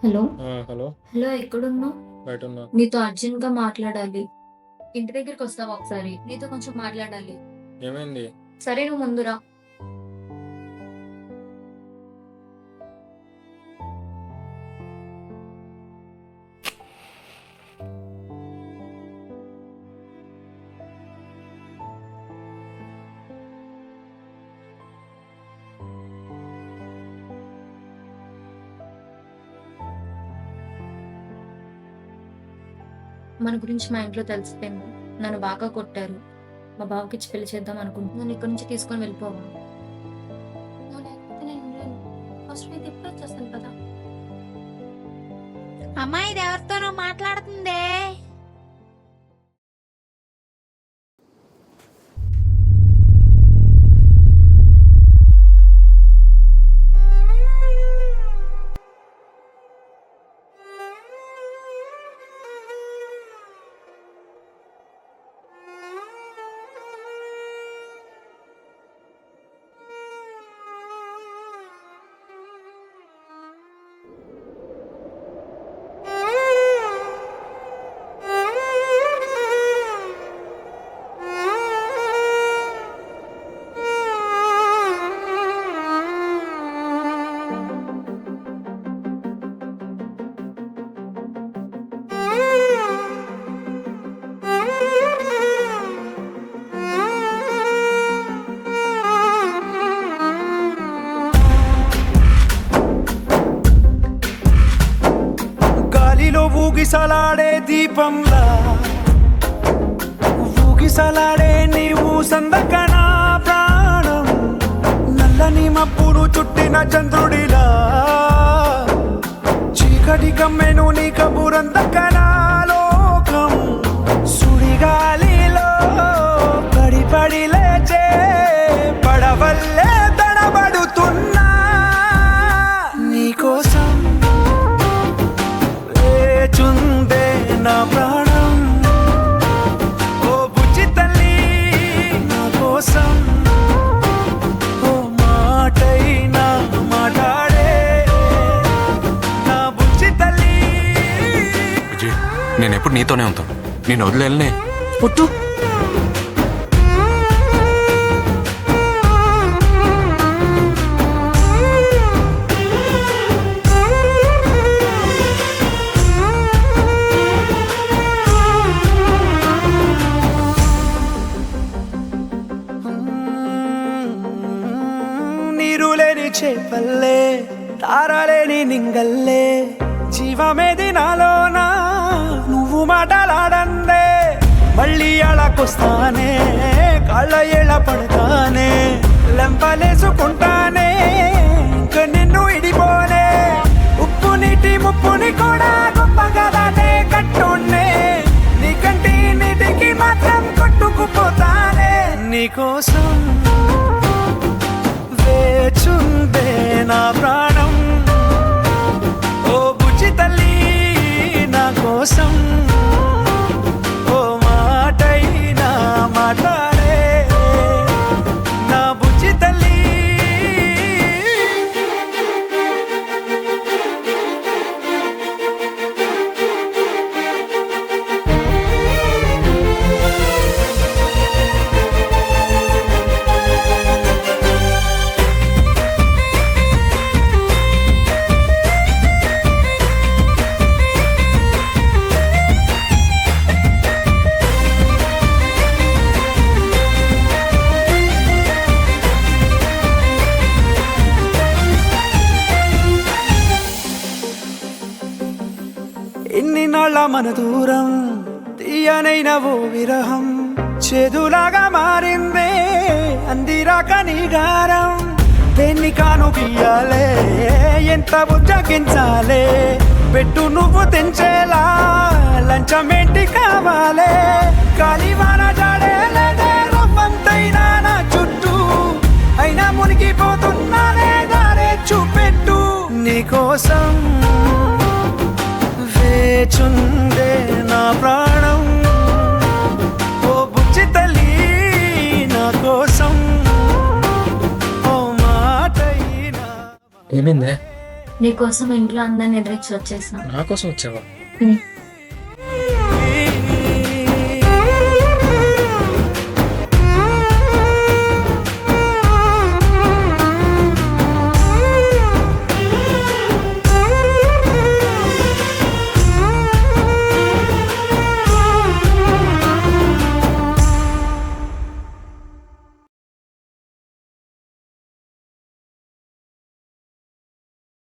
Hello. Hello. Hello, ఎక్కడున్నావు? బయటున్నా. నీతో అర్జెంట్‌గా మాట్లాడాలి. ఇంటి దగ్గరికొస్తావా ఒకసారి? నీతో కొంచెం మాట్లాడాలి. ఏమైంది? సరే, నువ్వు ముందు రా. మన గురించి మా ఇంట్లో తెలిసిపోయింది. నన్ను బాగా కొట్టారు. మా బావకిచ్చి పెళ్లి చేద్దాం అనుకుంటున్నాను. నన్ను ఇక్కడి నుంచి తీసుకొని వెళ్ళిపోవా? నువ్వు లేకపోతే నేను ఉండలేను. ఫస్ట్ నేను ఎప్పుడు వచ్చేస్తాను కదా. అమ్మాయి ఇది ఎవరితోనో మాట్లాడుతుందే. గాలిలో ఊగిసలాడే దీపంలా ఊగిసలాడే నీవు సందకన ప్రాణం నల్లని మబ్బులు చుట్టిన చంద్రుడిలా చీకటి కమ్మెను నీ కబురందకన లోకం సుడిగాలిలో పడి పడి లేచే పడవల్లే తడబడుతున్నా నీకోసం చుందే నా ప్రాణం ఓ బుజ్జి తల్లి నా కోసం ఓ మాటైనా మాట్లాడే నా బుజ్జి తల్లి. విజయ్, నేను ఎప్పుడు నీతోనే ఉంటాను. నేను వదిలేనే పుట్టు నీరులేని చేపల్లే తారలేని నింగల్లే జీవమేది నాలోనా నువ్వు మాటలాడందే మళ్ళీ అళకొస్తానే కాళ్ళ ఏళ్ళ పడతానే లెంపలేసుకుంటానే ఇంక నిన్ను ఇడిపోనే ఉప్పు నీటి ముప్పుని కూడా గొప్పగా దాటే కట్టునే నీ కంటి నీటికి మాత్రం కొట్టుకుపోతానే నీకోసం వేచుందే నా ప్రాణం ఓ బుజ్జి తల్లి నా కోసం ఓ మాటైనా మాట్లాడే నా బుజ్జి తల్లి. ఎన్ని నాళ్ళ మన దూరం తీయనైన ఓ విరహం చేదులాగా మారిందే అందిరాక నీగారం దేన్ని కాను గీయాలే ఎంత బుజ్జగించాలే పెట్టు నువ్వు తెంచేలా లంచమేంటి కావాలే కాలివాన జాడేలేదే రవ్వంతైనా నా చుట్టూ అయినా మునిగిపోతున్నానే దారే చూపెట్టు నీకోసం వేచుందే నా ప్రాణం ఓ బుజ్జి తల్లి నా కోసం ఓ మాటైనా. ఏమైందే? నీకోసం ఇంట్లో అందరిని ఎదురించి వచ్చేసా. నా కోసం వచ్చావా? ఉమ్.